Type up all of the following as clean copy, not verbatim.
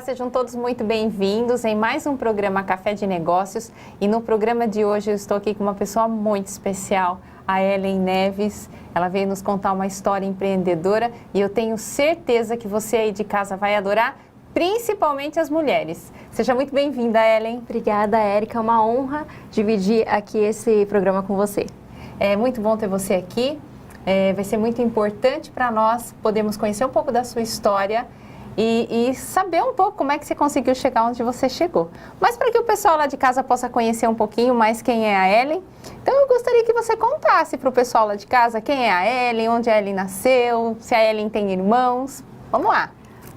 sejam todos muito bem-vindos em mais um programa Café de Negócios. E no programa de hoje eu estou aqui com uma pessoa muito especial, a Ellen Neves. Ela veio nos contar uma história empreendedora e eu tenho certeza que você aí de casa vai adorar, principalmente as mulheres. Seja muito bem-vinda, Ellen. Obrigada, Érica. É uma honra dividir aqui esse programa com você. É muito bom ter você aqui. Vai ser muito importante para nós podermos conhecer um pouco da sua história e saber um pouco como é que você conseguiu chegar onde você chegou. Mas para que o pessoal lá de casa possa conhecer um pouquinho mais quem é a Ellen, então eu gostaria que você contasse para o pessoal lá de casa quem é a Ellen, onde a Ellen nasceu, se a Ellen tem irmãos. Vamos lá.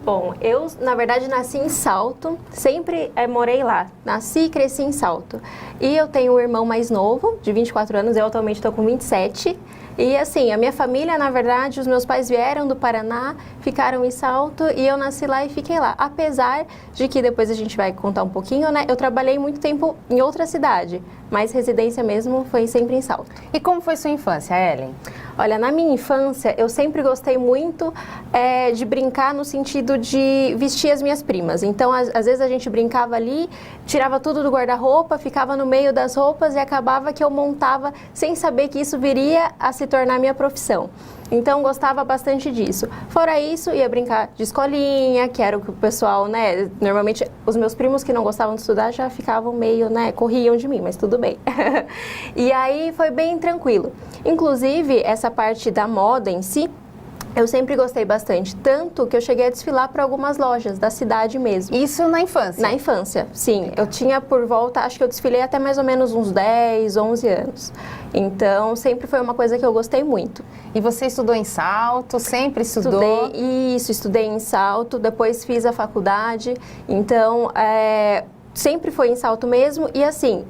Bom, eu, na verdade, nasci em Salto, sempre morei lá. Nasci e cresci em Salto. E eu tenho um irmão mais novo, de 24 anos, eu atualmente estou com 27. E assim, a minha família, na verdade, os meus pais vieram do Paraná, ficaram em Salto e eu nasci lá e fiquei lá. Apesar de que, depois a gente vai contar um pouquinho, né? Eu trabalhei muito tempo em outra cidade, mas residência mesmo foi sempre em Salto. E como foi sua infância, Ellen? Olha, na minha infância, eu sempre gostei muito de brincar no sentido de vestir as minhas primas. Então, às vezes a gente brincava ali, tirava tudo do guarda-roupa, ficava no meio das roupas e acabava que eu montava sem saber que isso viria a se tornar minha profissão. Então, gostava bastante disso. Fora isso, ia brincar de escolinha, que era o que o pessoal, né? Normalmente, os meus primos que não gostavam de estudar já ficavam meio, né? Corriam de mim, mas tudo bem. E aí, foi bem tranquilo. Inclusive, essa parte da moda em si, eu sempre gostei bastante, tanto que eu cheguei a desfilar para algumas lojas da cidade mesmo. Isso na infância? Na infância, sim. Eu tinha por volta, acho que eu desfilei até mais ou menos uns 10, 11 anos. Então, sempre foi uma coisa que eu gostei muito. E você estudou em Salto? Sempre estudou? Estudei em Salto, depois fiz a faculdade. Então, sempre foi em Salto mesmo. E assim,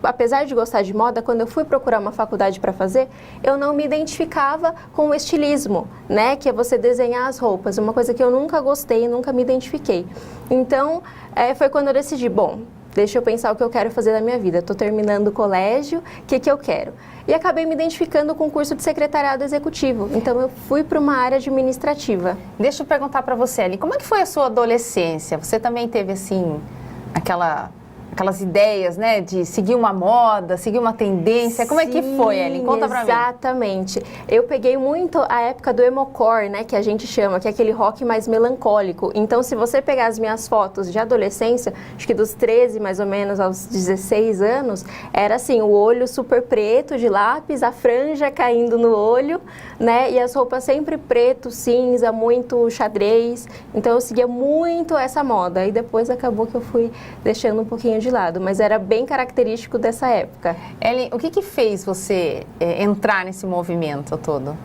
apesar de gostar de moda, quando eu fui procurar uma faculdade para fazer, eu não me identificava com o estilismo, né? Que é você desenhar as roupas, uma coisa que eu nunca gostei, nunca me identifiquei. Então, foi quando eu decidi, bom, deixa eu pensar o que eu quero fazer da minha vida. Estou terminando o colégio, o que eu quero? E acabei me identificando com o curso de secretariado executivo. Então, eu fui para uma área administrativa. Deixa eu perguntar para você, Ellen, como é que foi a sua adolescência? Você também teve, assim, aquelas ideias, né, de seguir uma moda, seguir uma tendência. Como é que foi, Ellen? Conta pra mim. Exatamente. Eu peguei muito a época do emocore, né, que a gente chama, que é aquele rock mais melancólico. Então, se você pegar as minhas fotos de adolescência, acho que dos 13 mais ou menos aos 16 anos, era assim, o olho super preto de lápis, a franja caindo no olho, né, e as roupas sempre preto, cinza, muito xadrez. Então, eu seguia muito essa moda. E depois acabou que eu fui deixando um pouquinho de lado, mas era bem característico dessa época. Ellen, o que fez você entrar nesse movimento todo?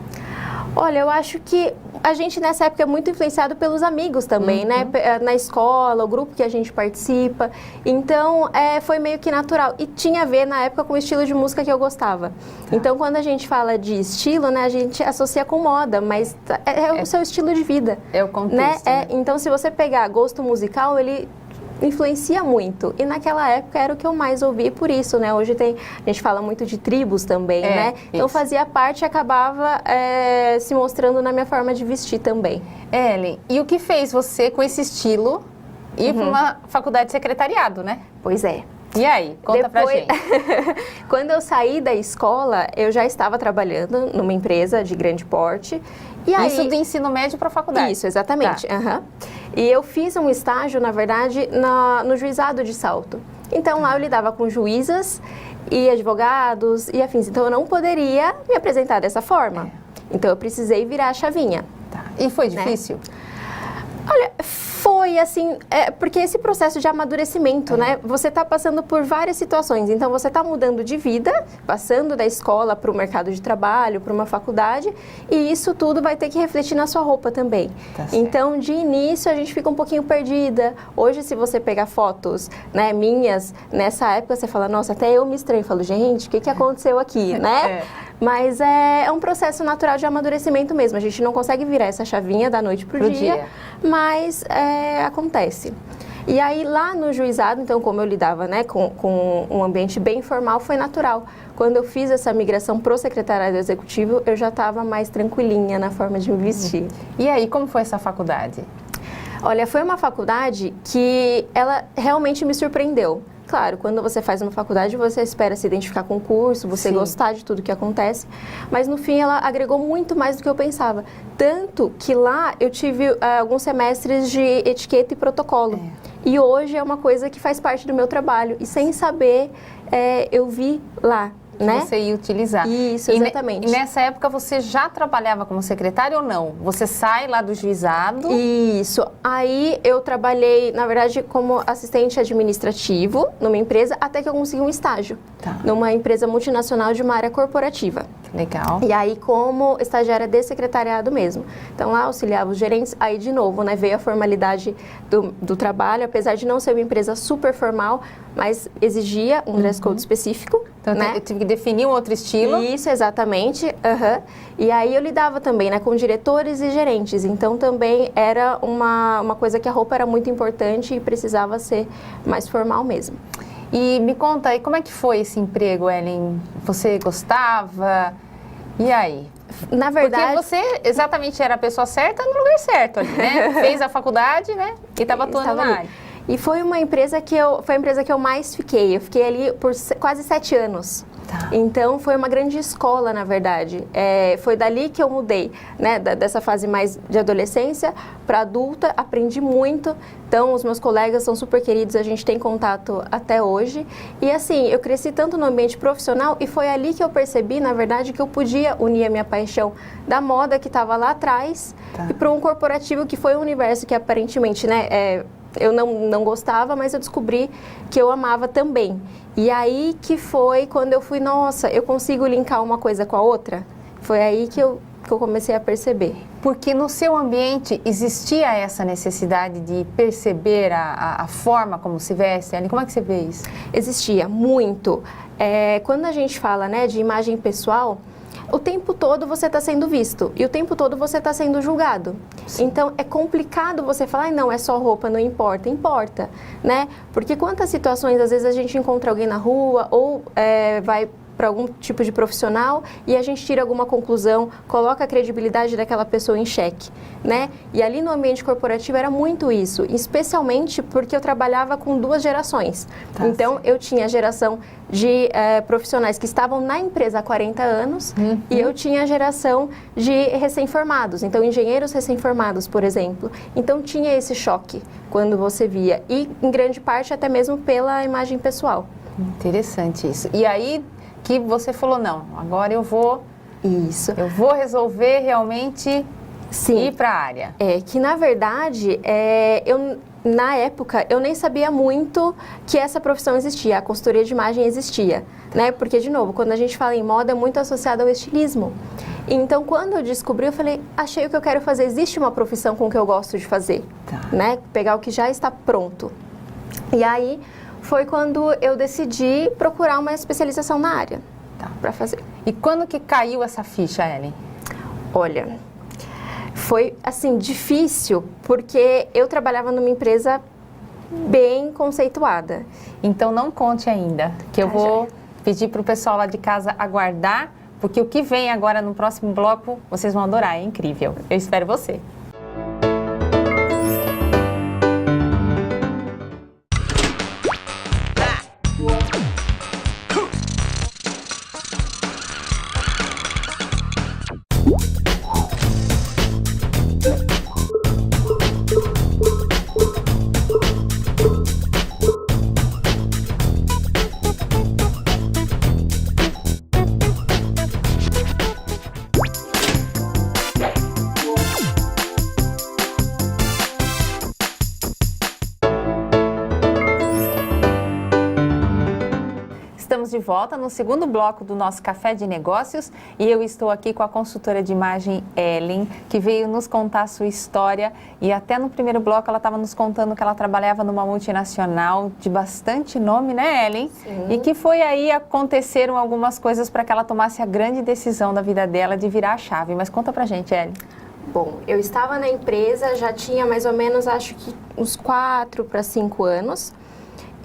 Olha, eu acho que a gente nessa época é muito influenciado pelos amigos também, né? Na escola, o grupo que a gente participa. Então, foi meio que natural. E tinha a ver, na época, com o estilo de música que eu gostava. Tá. Então, quando a gente fala de estilo, né? A gente associa com moda, mas é o seu estilo de vida. É o contexto. Né? Então, se você pegar gosto musical, ele influencia muito. E naquela época era o que eu mais ouvi, por isso, né? Hoje a gente fala muito de tribos também, né? Então fazia parte e acabava se mostrando na minha forma de vestir também. Ellen, e o que fez você, com esse estilo, ir para uma faculdade de secretariado, né? Pois é. E aí? Conta pra gente. Quando eu saí da escola, eu já estava trabalhando numa empresa de grande porte. E aí... Isso do ensino médio para a faculdade? Isso, exatamente. Tá. E eu fiz um estágio, na verdade, no juizado de Salto. Então, lá eu lidava com juízas e advogados e afins. Então, eu não poderia me apresentar dessa forma. Então, eu precisei virar a chavinha. Tá. E foi difícil? Olha, foi assim, porque esse processo de amadurecimento, né? Você está passando por várias situações. Então, você está mudando de vida, passando da escola para o mercado de trabalho, para uma faculdade, e isso tudo vai ter que refletir na sua roupa também. Tá. Então, de início, a gente fica um pouquinho perdida. Hoje, se você pegar fotos, né, minhas, nessa época, você fala, nossa, até eu me estranho. Falo, gente, o que aconteceu aqui, né? Mas é um processo natural de amadurecimento mesmo. A gente não consegue virar essa chavinha da noite pro dia, mas acontece. E aí, lá no juizado, então, como eu lidava, né, com um ambiente bem informal, foi natural. Quando eu fiz essa migração pro secretariado executivo, eu já estava mais tranquilinha na forma de me vestir. E aí, como foi essa faculdade? Olha, foi uma faculdade que ela realmente me surpreendeu. Claro, quando você faz uma faculdade, você espera se identificar com o curso, você Sim. gostar de tudo que acontece, mas no fim ela agregou muito mais do que eu pensava. Tanto que lá eu tive alguns semestres de etiqueta e protocolo. E hoje é uma coisa que faz parte do meu trabalho. E sem saber, eu vi lá. Né? Você ia utilizar. Isso, exatamente. E nessa época você já trabalhava como secretária ou não? Você sai lá do juizado? Isso. Aí eu trabalhei, na verdade, como assistente administrativo numa empresa, até que eu consegui um estágio. Tá. Numa empresa multinacional de uma área corporativa. Legal. E aí, como estagiária de secretariado mesmo. Então, lá auxiliava os gerentes. Aí, de novo, né, veio a formalidade do trabalho, apesar de não ser uma empresa super formal, mas exigia um dress code específico. Então, né? eu tive que definir um outro estilo. Isso, exatamente. E aí, eu lidava também, né, com diretores e gerentes. Então, também era uma coisa que a roupa era muito importante e precisava ser mais formal mesmo. E me conta aí, como é que foi esse emprego, Ellen? Você gostava? E aí? Na verdade... Porque você exatamente era a pessoa certa no lugar certo ali, né? Fez a faculdade, né? E estava atuando na área. E foi uma empresa que eu mais fiquei. Eu fiquei ali por quase 7 anos. Tá. Então, foi uma grande escola, na verdade. Foi dali que eu mudei, né? Dessa fase mais de adolescência para adulta. Aprendi muito. Então, os meus colegas são super queridos. A gente tem contato até hoje. E, assim, eu cresci tanto no ambiente profissional e foi ali que eu percebi, na verdade, que eu podia unir a minha paixão da moda que estava lá atrás e para um corporativo que foi um universo que, aparentemente, né? Eu não gostava, mas eu descobri que eu amava também. E aí que foi quando eu fui, nossa, eu consigo linkar uma coisa com a outra? Foi aí que eu comecei a perceber. Porque no seu ambiente existia essa necessidade de perceber a forma como se veste? Como é que você vê isso? Existia, muito. Quando a gente fala, né, de imagem pessoal, o tempo todo você está sendo visto e o tempo todo você está sendo julgado. Sim. Então, é complicado você falar, não, é só roupa, não importa. Importa, né? Porque quantas situações, às vezes, a gente encontra alguém na rua ou vai para algum tipo de profissional e a gente tira alguma conclusão, coloca a credibilidade daquela pessoa em xeque, né? E ali no ambiente corporativo era muito isso, especialmente porque eu trabalhava com 2 gerações. Tá, então, eu tinha a geração de profissionais que estavam na empresa há 40 anos e eu tinha a geração de recém-formados, então engenheiros recém-formados, por exemplo. Então, tinha esse choque quando você via e, em grande parte, até mesmo pela imagem pessoal. Interessante isso. E aí que você falou, não, agora eu vou resolver realmente ir para a área. Que na verdade, na época, eu nem sabia muito que essa profissão existia, a consultoria de imagem existia, né? Porque, de novo, quando a gente fala em moda, é muito associado ao estilismo. Então, quando eu descobri, eu falei, achei o que eu quero fazer, existe uma profissão com que eu gosto de fazer, né? Pegar o que já está pronto. E aí, foi quando eu decidi procurar uma especialização na área para fazer. E quando que caiu essa ficha, Ellen? Olha, foi assim difícil porque eu trabalhava numa empresa bem conceituada. Então não conte ainda, que eu vou pedir para o pessoal lá de casa aguardar, porque o que vem agora no próximo bloco vocês vão adorar, é incrível. Eu espero você. Estamos de volta no segundo bloco do nosso Café de Negócios e eu estou aqui com a consultora de imagem Ellen, que veio nos contar a sua história e até no primeiro bloco ela estava nos contando que ela trabalhava numa multinacional de bastante nome, né, Ellen? Sim. E que foi aí aconteceram algumas coisas para que ela tomasse a grande decisão da vida dela de virar a chave. Mas conta pra gente, Ellen. Bom, eu estava na empresa, já tinha mais ou menos, acho que uns 4 para 5 anos.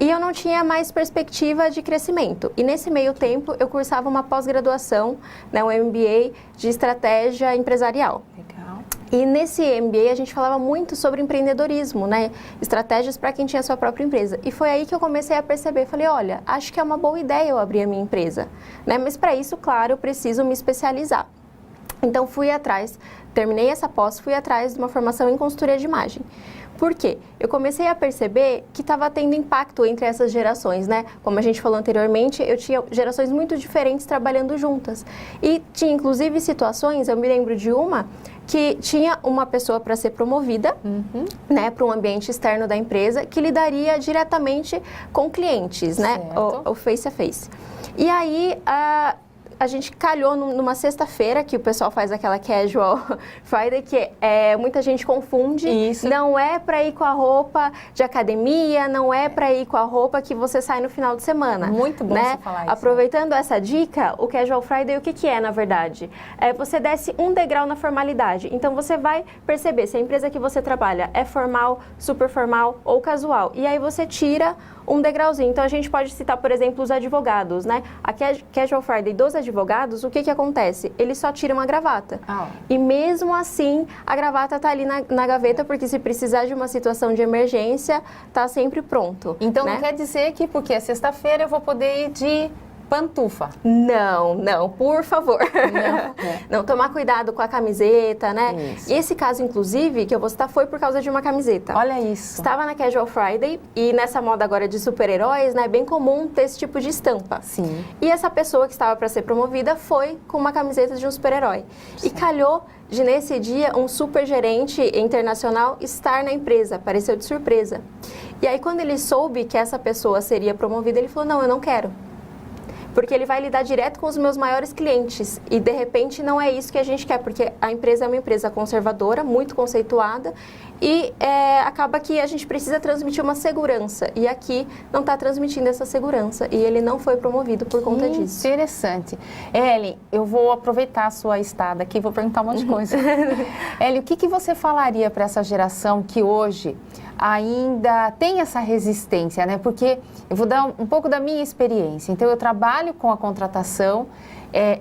E eu não tinha mais perspectiva de crescimento. E nesse meio tempo, eu cursava uma pós-graduação, né, um MBA de estratégia empresarial. Legal. E nesse MBA a gente falava muito sobre empreendedorismo, né? Estratégias para quem tinha sua própria empresa. E foi aí que eu comecei a perceber, falei, olha, acho que é uma boa ideia eu abrir a minha empresa, né? Mas para isso, claro, eu preciso me especializar. Então fui atrás, terminei essa pós, fui atrás de uma formação em consultoria de imagem. Por quê? Eu comecei a perceber que estava tendo impacto entre essas gerações, né? Como a gente falou anteriormente, eu tinha gerações muito diferentes trabalhando juntas. E tinha inclusive situações, eu me lembro de uma, que tinha uma pessoa para ser promovida, né, para um ambiente externo da empresa, que lidaria diretamente com clientes, né? O face a face. E aí, a gente calhou numa sexta-feira, que o pessoal faz aquela casual Friday, que muita gente confunde. Isso. Não é para ir com a roupa de academia, não é para ir com a roupa que você sai no final de semana. Muito bom, né? você falar isso. Aproveitando essa dica, o casual Friday, o que é, na verdade? Você desce um degrau na formalidade. Então, você vai perceber se a empresa que você trabalha é formal, super formal ou casual. E aí, você tira um degrauzinho. Então, a gente pode citar, por exemplo, os advogados, né? A Casual Friday dos advogados, o que acontece? Eles só tiram a gravata. E mesmo assim, a gravata está ali na gaveta, porque se precisar de uma situação de emergência, está sempre pronto. Então, né? não quer dizer que porque é sexta-feira eu vou poder ir de pantufa. Não, por favor. Não, tomar cuidado com a camiseta, né? Isso. E esse caso, inclusive, que eu vou citar, foi por causa de uma camiseta. Olha isso. Estava na Casual Friday e nessa moda agora de super-heróis, né? É bem comum ter esse tipo de estampa. Sim. E essa pessoa que estava para ser promovida foi com uma camiseta de um super-herói. E calhou de, nesse dia, um super gerente internacional estar na empresa. Apareceu de surpresa. E aí, quando ele soube que essa pessoa seria promovida, ele falou, não, eu não quero. Porque ele vai lidar direto com os meus maiores clientes. E, de repente, não é isso que a gente quer, porque a empresa é uma empresa conservadora, muito conceituada, e acaba que a gente precisa transmitir uma segurança. E aqui não está transmitindo essa segurança. E ele não foi promovido por conta disso. Interessante. Ellen, eu vou aproveitar a sua estada aqui e vou perguntar um monte de coisa. Ellen, o que você falaria para essa geração que hoje ainda tem essa resistência, né? Porque eu vou dar um pouco da minha experiência. Então, eu trabalho com a contratação,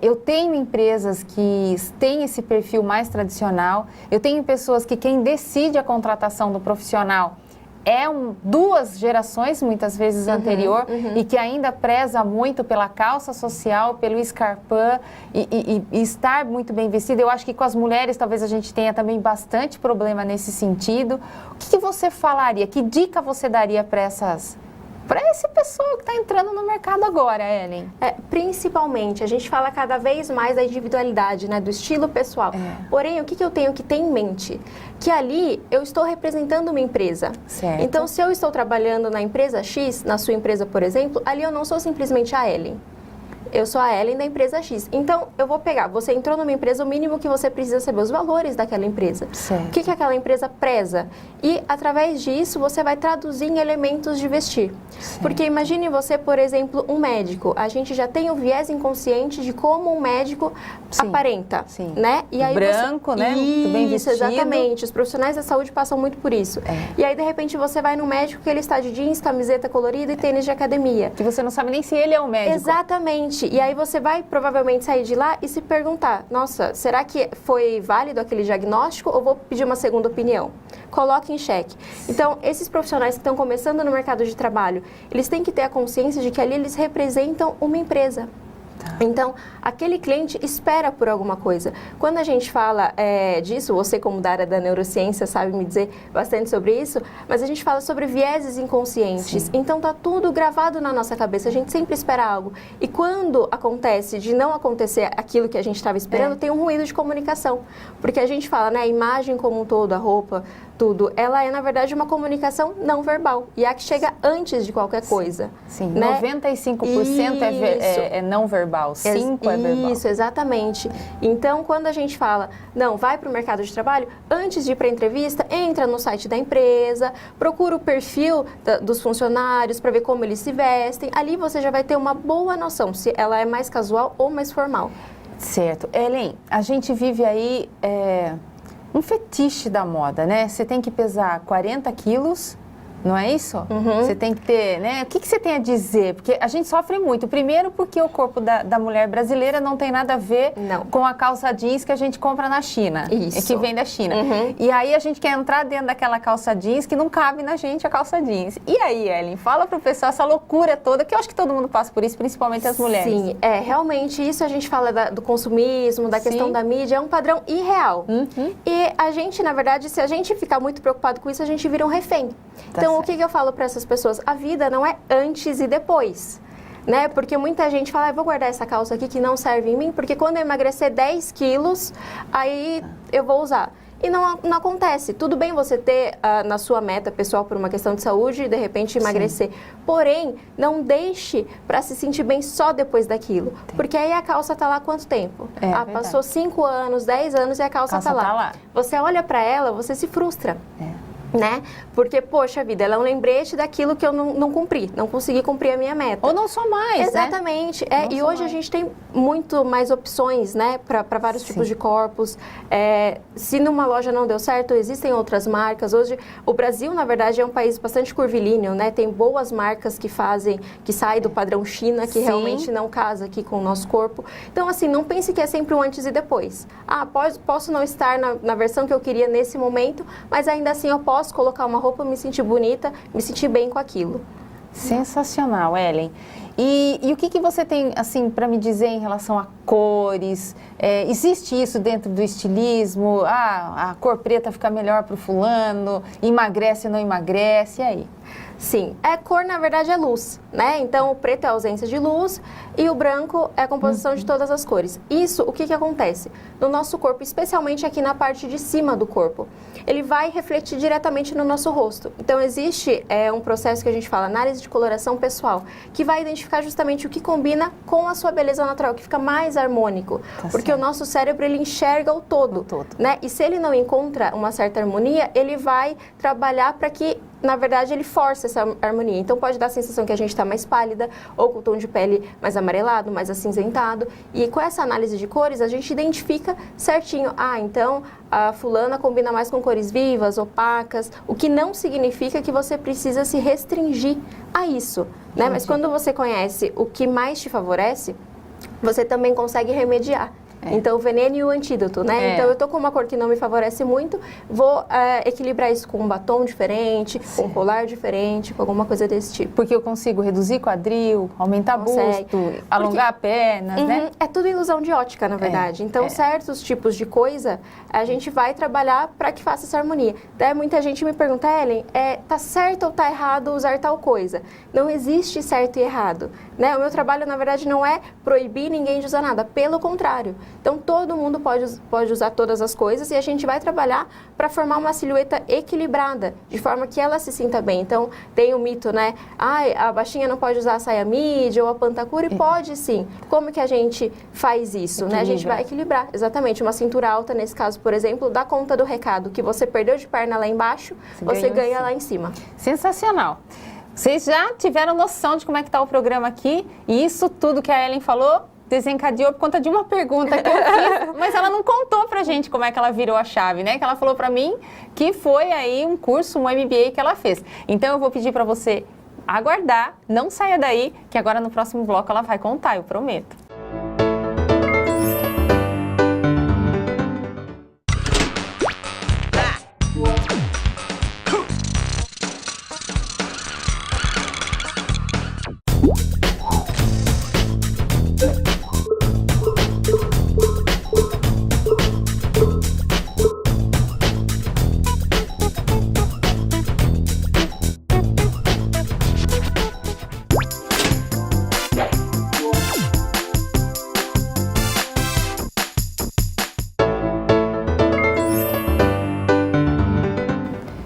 eu tenho empresas que têm esse perfil mais tradicional, eu tenho pessoas que quem decide a contratação do profissional duas gerações, muitas vezes anterior, e que ainda preza muito pela calça social, pelo escarpão e estar muito bem vestida. Eu acho que com as mulheres talvez a gente tenha também bastante problema nesse sentido. O que você falaria? Que dica você daria para essa pessoa que está entrando no mercado agora, Ellen? Principalmente, a gente fala cada vez mais da individualidade, né, do estilo pessoal. Porém, o que eu tenho que ter em mente? Que ali eu estou representando uma empresa. Certo. Então, se eu estou trabalhando na empresa X, na sua empresa, por exemplo, ali eu não sou simplesmente a Ellen. Eu sou a Ellen da empresa X. Então, eu vou pegar, você entrou numa empresa, o mínimo que você precisa saber os valores daquela empresa. Certo. O que aquela empresa preza. E, através disso, você vai traduzir em elementos de vestir. Certo. Porque imagine você, por exemplo, um médico. A gente já tem o viés inconsciente de como um médico aparenta. Sim. Né? E aí branco, né? Muito bem vestido. Isso, exatamente. Os profissionais da saúde passam muito por isso. E aí, de repente, você vai no médico que ele está de jeans, camiseta colorida e tênis de academia. Que você não sabe nem se ele é um médico. Exatamente. E aí você vai provavelmente sair de lá e se perguntar, nossa, será que foi válido aquele diagnóstico ou vou pedir uma segunda opinião? Coloque em xeque. Então, esses profissionais que estão começando no mercado de trabalho, eles têm que ter a consciência de que ali eles representam uma empresa. Então, aquele cliente espera por alguma coisa. Quando a gente fala disso, você como da área da neurociência sabe me dizer bastante sobre isso, mas a gente fala sobre vieses inconscientes. Sim. Então, tá tudo gravado na nossa cabeça, a gente sempre espera algo. E quando acontece de não acontecer aquilo que a gente estava esperando, tem um ruído de comunicação. Porque a gente fala, né, a imagem como um todo, a roupa, tudo, ela é, na verdade, uma comunicação não verbal. E é a que chega antes de qualquer coisa. Sim, né? 95% é não verbal, 5% é verbal. Isso, exatamente. Então, quando a gente fala, não, vai para o mercado de trabalho, antes de ir para a entrevista, entra no site da empresa, procura o perfil dos funcionários para ver como eles se vestem. Ali você já vai ter uma boa noção se ela é mais casual ou mais formal. Certo. Ellen, a gente vive aí um fetiche da moda, né? Você tem que pesar 40 quilos Não é isso? Você tem que ter, né? O que você tem a dizer? Porque a gente sofre muito. Primeiro porque o corpo da mulher brasileira não tem nada a ver com a calça jeans que a gente compra na China. Isso. Que vem da China. E aí a gente quer entrar dentro daquela calça jeans que não cabe na gente a calça jeans. E aí, Ellen, fala pro pessoal essa loucura toda, que eu acho que todo mundo passa por isso, principalmente as mulheres. Sim, realmente isso a gente fala do consumismo, da questão da mídia, é um padrão irreal. E a gente, na verdade, se a gente ficar muito preocupado com isso, a gente vira um refém. Então, o que eu falo para essas pessoas? A vida não é antes e depois, né? Porque muita gente fala, vou guardar essa calça aqui que não serve em mim, porque quando eu emagrecer 10 quilos, aí eu vou usar. E não acontece. Tudo bem você ter na sua meta pessoal por uma questão de saúde e de repente emagrecer. Porém, não deixe para se sentir bem só depois daquilo. Porque aí a calça tá lá há quanto tempo? Passou 5 anos, 10 anos e a calça tá lá. Você olha para ela, você se frustra. Né? Porque, poxa vida, ela é um lembrete daquilo que eu não cumpri, não consegui cumprir a minha meta. Ou não sou mais, exatamente. Né? E hoje a gente tem muito mais opções, né, para vários tipos de corpos. Se numa loja não deu certo, existem outras marcas. Hoje, o Brasil, na verdade, é um país bastante curvilíneo, né? Tem boas marcas que saem do padrão China, que realmente não casa aqui com o nosso corpo. Então, assim, não pense que é sempre um antes e depois. Posso não estar na versão que eu queria nesse momento, mas ainda assim eu posso colocar uma roupa, me sentir bonita, me sentir bem com aquilo. Sensacional, Ellen. E o que você tem, assim, para me dizer em relação a cores? Existe isso dentro do estilismo? A cor preta fica melhor para o fulano, emagrece ou não emagrece, e aí? Sim, cor na verdade é luz, né? Então o preto é a ausência de luz e o branco é a composição de todas as cores. Isso, o que acontece? No nosso corpo, especialmente aqui na parte de cima do corpo, ele vai refletir diretamente no nosso rosto. Então existe um processo que a gente fala, análise de coloração pessoal, que vai identificar justamente o que combina com a sua beleza natural, que fica mais harmônico. Porque o nosso cérebro, ele enxerga o todo, né? E se ele não encontra uma certa harmonia, ele vai trabalhar para que, na verdade, ele força essa harmonia. Então, pode dar a sensação que a gente está mais pálida ou com o tom de pele mais amarelado, mais acinzentado. E com essa análise de cores, a gente identifica certinho. Então, a fulana combina mais com cores vivas, opacas, o que não significa que você precisa se restringir a isso, né? Mas quando você conhece o que mais te favorece, você também consegue remediar. Então, o veneno e o antídoto, né? Então, eu tô com uma cor que não me favorece muito, vou equilibrar isso com um batom diferente, com um colar diferente, com alguma coisa desse tipo. Porque eu consigo reduzir quadril, aumentar busto, alongar pernas, né? É tudo ilusão de ótica, na verdade. Então, certos tipos de coisa, a gente vai trabalhar para que faça essa harmonia. Daí, muita gente me pergunta, Ellen, tá certo ou tá errado usar tal coisa? Não existe certo e errado, né? O meu trabalho, na verdade, não é proibir ninguém de usar nada, pelo contrário. Então, todo mundo pode usar todas as coisas e a gente vai trabalhar para formar uma silhueta equilibrada, de forma que ela se sinta bem. Então, tem o mito, né? A baixinha não pode usar a saia midi ou a pantacura, e pode sim. Como que a gente faz isso, né? A gente vai equilibrar, exatamente. Uma cintura alta, nesse caso, por exemplo, dá conta do recado que você perdeu de perna lá embaixo, você ganha lá em cima. Sensacional. Vocês já tiveram noção de como é que está o programa aqui, e isso tudo que a Ellen falou desencadeou por conta de uma pergunta que eu fiz, mas ela não contou pra gente como é que ela virou a chave, né? Que ela falou pra mim que foi aí um curso, um MBA que ela fez. Então eu vou pedir pra você aguardar, não saia daí, que agora no próximo bloco ela vai contar, eu prometo.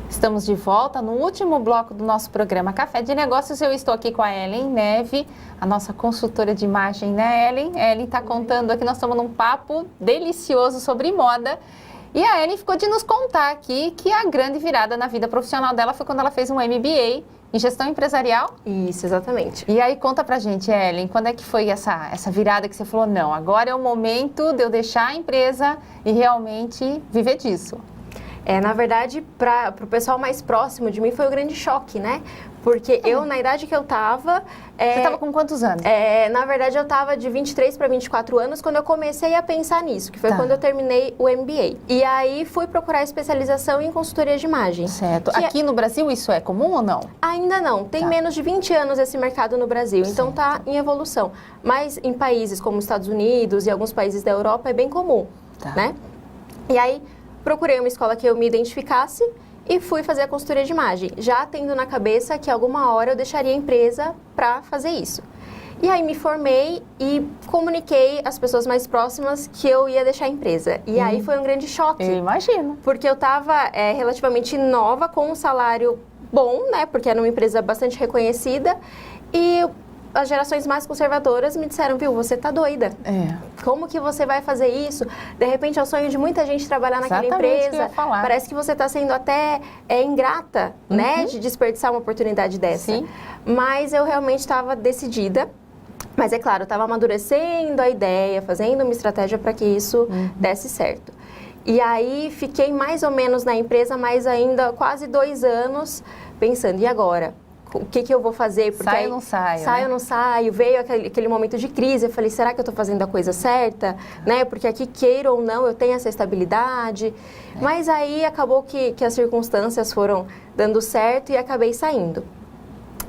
Estamos de volta no último bloco do nosso programa Café de Negócios. Eu estou aqui com a Ellen Neve, a nossa consultora de imagem, né, Ellen? A Ellen está contando aqui, nós estamos num papo delicioso sobre moda. E a Ellen ficou de nos contar aqui que a grande virada na vida profissional dela foi quando ela fez um MBA em gestão empresarial. Isso, exatamente. E aí conta pra gente, Ellen, quando é que foi essa virada que você falou, não, agora é o momento de eu deixar a empresa e realmente viver disso? Na verdade, para o pessoal mais próximo de mim foi um grande choque, né? Porque eu, na idade que eu tava... Você estava com quantos anos? Na verdade, eu tava de 23 para 24 anos quando eu comecei a pensar nisso, que foi quando eu terminei o MBA. E aí, fui procurar especialização em consultoria de imagem. Certo. Aqui no Brasil isso é comum ou não? Ainda não. Tem menos de 20 anos esse mercado no Brasil, então tá em evolução. Mas em países como os Estados Unidos e alguns países da Europa é bem comum, né? E aí, procurei uma escola que eu me identificasse e fui fazer a consultoria de imagem, já tendo na cabeça que alguma hora eu deixaria a empresa para fazer isso. E aí me formei e comuniquei às pessoas mais próximas que eu ia deixar a empresa. E aí foi um grande choque. Eu imagino. Porque eu estava relativamente nova, com um salário bom, né? Porque era uma empresa bastante reconhecida. E as gerações mais conservadoras me disseram, viu, você tá doida. Como que você vai fazer isso? De repente é o sonho de muita gente trabalhar naquela empresa. Parece que você está sendo até ingrata, né? De desperdiçar uma oportunidade dessa. Sim. Mas eu realmente estava decidida. Mas é claro, eu estava amadurecendo a ideia, fazendo uma estratégia para que isso desse certo. E aí fiquei mais ou menos na empresa, mas ainda quase 2 anos pensando, e agora? O que eu vou fazer? Porque saio ou não saio? Saio ou não saio? Veio aquele momento de crise, eu falei, será que eu estou fazendo a coisa certa? Né? Porque aqui, queira ou não, eu tenho essa estabilidade. Mas aí acabou que as circunstâncias foram dando certo e acabei saindo.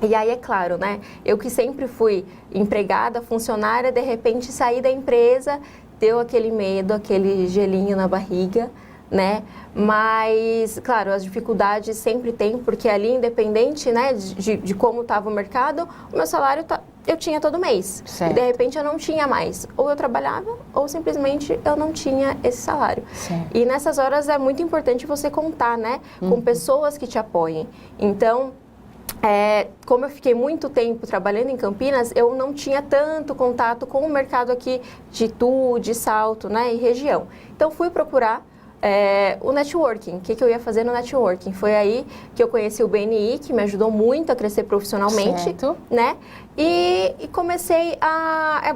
E aí, é claro, né? Eu que sempre fui empregada, funcionária, de repente saí da empresa, deu aquele medo, aquele gelinho na barriga, né? Mas, claro, as dificuldades sempre tem, porque ali, independente, né, de como estava o mercado, o meu salário eu tinha todo mês. Certo. E, de repente, eu não tinha mais. Ou eu trabalhava, ou simplesmente eu não tinha esse salário. Certo. E nessas horas é muito importante você contar, né, com pessoas que te apoiem. Então, como eu fiquei muito tempo trabalhando em Campinas, eu não tinha tanto contato com o mercado aqui de Itu, de Salto, né, e região. Então, fui procurar o networking. O que eu ia fazer no networking? Foi aí que eu conheci o BNI, que me ajudou muito a crescer profissionalmente, certo, né? E comecei a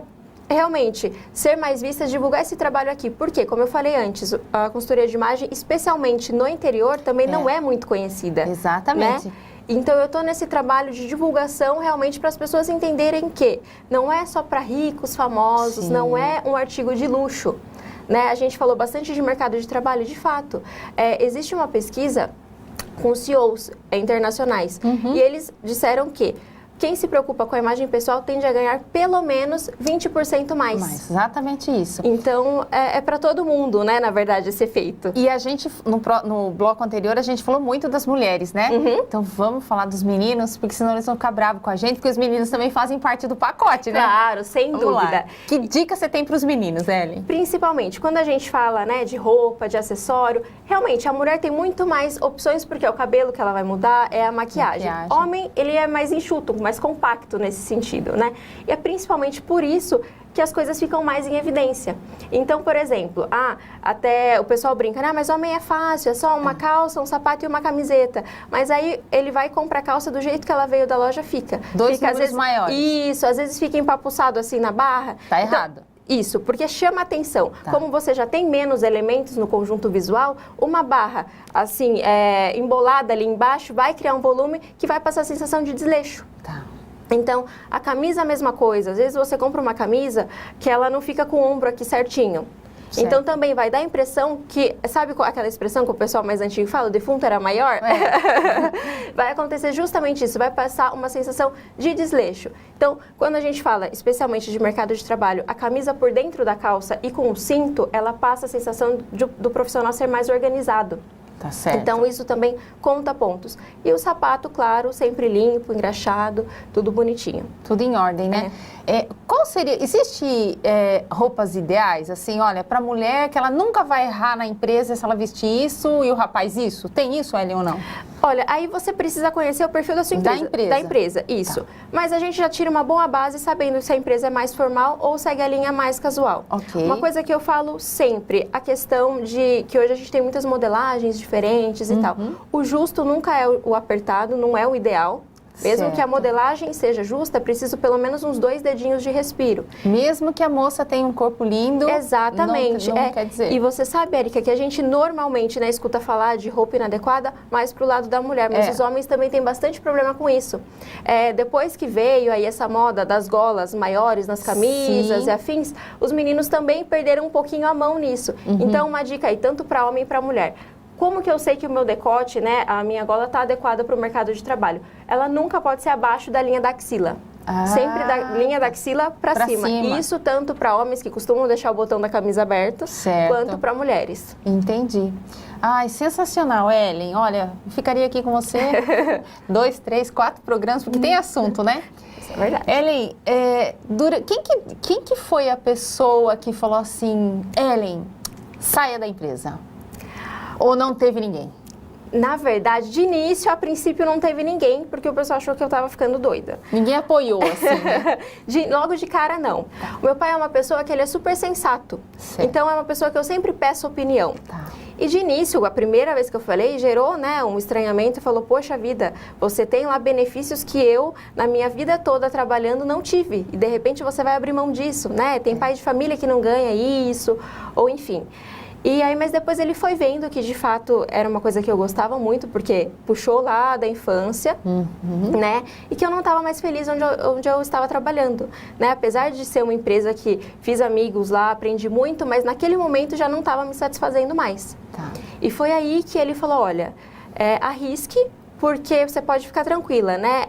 realmente ser mais vista, divulgar esse trabalho aqui. Por quê? Como eu falei antes, a consultoria de imagem, especialmente no interior, também não é muito conhecida. Exatamente. Né? Então, eu estou nesse trabalho de divulgação realmente para as pessoas entenderem que não é só para ricos, famosos, sim, não é um artigo de luxo. Né? A gente falou bastante de mercado de trabalho, de fato. Existe uma pesquisa com CEOs internacionais e eles disseram que quem se preocupa com a imagem pessoal tende a ganhar pelo menos 20% mais. Exatamente isso. Então, é para todo mundo, né, na verdade, esse efeito. E a gente, no bloco anterior, a gente falou muito das mulheres, né? Então, vamos falar dos meninos, porque senão eles vão ficar bravos com a gente, porque os meninos também fazem parte do pacote, né? Claro, sem Vamos dúvida. lá. Que dica você tem para os meninos, Ellen? Principalmente, quando a gente fala, né, de roupa, de acessório, realmente, a mulher tem muito mais opções, porque é o cabelo que ela vai mudar, é a maquiagem. Homem, ele é mais enxuto, mais compacto nesse sentido, né? E é principalmente por isso que as coisas ficam mais em evidência. Então, por exemplo, até o pessoal brinca, né? Mas homem é fácil, é só uma calça, um sapato e uma camiseta. Mas aí ele vai comprar a calça do jeito que ela veio da loja, fica. Dois números às vezes maiores. Isso, às vezes fica empapuçado assim na barra. Tá errado. Isso, porque chama atenção. Como você já tem menos elementos no conjunto visual, uma barra, assim, embolada ali embaixo, vai criar um volume que vai passar a sensação de desleixo. Então, a camisa é a mesma coisa. Às vezes você compra uma camisa que ela não fica com o ombro aqui certinho. Certo. Então, também vai dar a impressão que... Sabe aquela expressão que o pessoal mais antigo fala? O defunto era maior? Vai acontecer justamente isso. Vai passar uma sensação de desleixo. Então, quando a gente fala, especialmente de mercado de trabalho, a camisa por dentro da calça e com o cinto, ela passa a sensação do profissional ser mais organizado. Tá certo. Então, isso também conta pontos. E o sapato, claro, sempre limpo, engraxado, tudo bonitinho. Tudo em ordem, né? Qual seria... Existe roupas ideais? Assim, olha, para mulher que ela nunca vai errar na empresa se ela vestir isso e o rapaz isso? Tem isso, Ellen, ou não? Olha, aí você precisa conhecer o perfil da sua empresa. Da empresa, isso. Tá. Mas a gente já tira uma boa base sabendo se a empresa é mais formal ou segue a linha mais casual. Ok. Uma coisa que eu falo sempre, a questão de que hoje a gente tem muitas modelagens diferentes e tal. O justo nunca é o apertado, não é o ideal. Mesmo Certo. que a modelagem seja justa, é preciso pelo menos uns 2 dedinhos de respiro. Mesmo que a moça tenha um corpo lindo, Exatamente. não quer dizer. E você sabe, Érica, que a gente normalmente, né, escuta falar de roupa inadequada mais pro lado da mulher, mas os homens também têm bastante problema com isso. Depois que veio aí essa moda das golas maiores nas camisas Sim. e afins, os meninos também perderam um pouquinho a mão nisso. Então, uma dica aí, tanto para homem e para mulher. Como que eu sei que o meu decote, né, a minha gola está adequada para o mercado de trabalho? Ela nunca pode ser abaixo da linha da axila. Sempre da linha da axila para cima. Isso tanto para homens que costumam deixar o botão da camisa aberto, Certo. quanto para mulheres. Entendi. Ai, sensacional, Ellen. Olha, eu ficaria aqui com você 2, 3, 4 programas, porque tem assunto, né? Isso é verdade. Ellen, quem que foi a pessoa que falou assim, Ellen, saia da empresa? Ou não teve ninguém? Na verdade, de início, a princípio, não teve ninguém, porque o pessoal achou que eu estava ficando doida. Ninguém apoiou, assim, né? Logo de cara, não. O meu pai é uma pessoa que ele é super sensato. Certo. Então, é uma pessoa que eu sempre peço opinião. Tá. E de início, a primeira vez que eu falei, gerou, né, um estranhamento e falou, poxa vida, você tem lá benefícios que eu, na minha vida toda trabalhando, não tive. E de repente você vai abrir mão disso, né? Tem pai de família que não ganha isso, ou enfim. E aí, mas depois ele foi vendo que de fato era uma coisa que eu gostava muito, porque puxou lá da infância, né? E que eu não estava mais feliz onde eu estava trabalhando, né? Apesar de ser uma empresa que fiz amigos lá, aprendi muito, mas naquele momento já não estava me satisfazendo mais. Tá. E foi aí que ele falou, olha, arrisque, porque você pode ficar tranquila, né?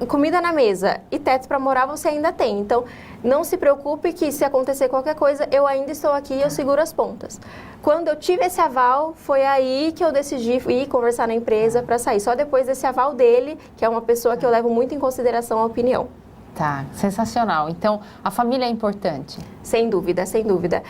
Comida na mesa e teto para morar você ainda tem. Então, não se preocupe que se acontecer qualquer coisa, eu ainda estou aqui e eu seguro as pontas. Quando eu tive esse aval, foi aí que eu decidi ir conversar na empresa para sair. Só depois desse aval dele, que é uma pessoa que eu levo muito em consideração a opinião. Tá, sensacional. Então, a família é importante? Sem dúvida, sem dúvida.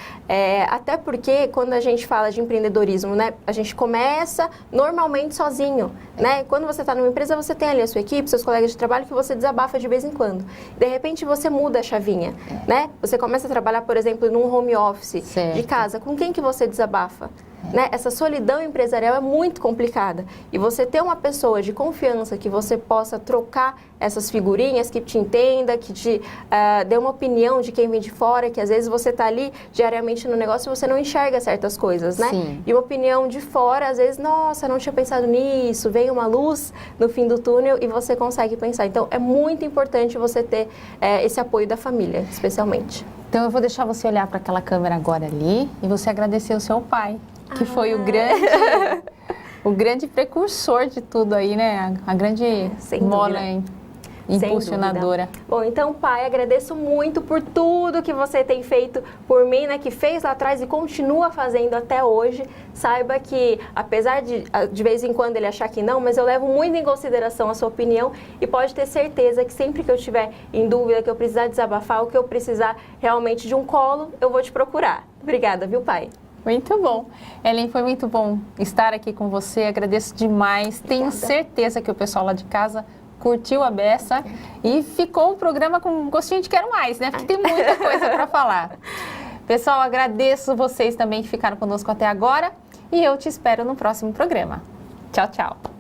Até porque quando a gente fala de empreendedorismo, né, a gente começa normalmente sozinho, né? Quando você está numa empresa, você tem ali a sua equipe, seus colegas de trabalho que você desabafa de vez em quando. De repente, você muda a chavinha, né? Você começa a trabalhar, por exemplo, num home office de casa. Com quem que você desabafa? Né? Essa solidão empresarial é muito complicada. E você ter uma pessoa de confiança que você possa trocar essas figurinhas, que te entenda, que te dê uma opinião de quem vem de fora, que às vezes você está ali diariamente no negócio e você não enxerga certas coisas, né? Sim. E uma opinião de fora, às vezes, nossa, não tinha pensado nisso, vem uma luz no fim do túnel e você consegue pensar. Então, é muito importante você ter esse apoio da família, especialmente. Então, eu vou deixar você olhar para aquela câmera agora ali e você agradecer o seu pai, que foi o grande precursor de tudo aí, né? A grande mola impulsionadora. Bom, então, pai, agradeço muito por tudo que você tem feito por mim, né? Que fez lá atrás e continua fazendo até hoje. Saiba que, apesar de vez em quando ele achar que não, mas eu levo muito em consideração a sua opinião e pode ter certeza que sempre que eu estiver em dúvida, que eu precisar desabafar, ou que eu precisar realmente de um colo, eu vou te procurar. Obrigada, viu, pai? Muito bom. Ellen, foi muito bom estar aqui com você. Agradeço demais. Obrigada. Tenho certeza que o pessoal lá de casa curtiu a beça e ficou o programa com gostinho de quero mais, né? Porque tem muita coisa para falar. Pessoal, agradeço vocês também que ficaram conosco até agora e eu te espero no próximo programa. Tchau, tchau.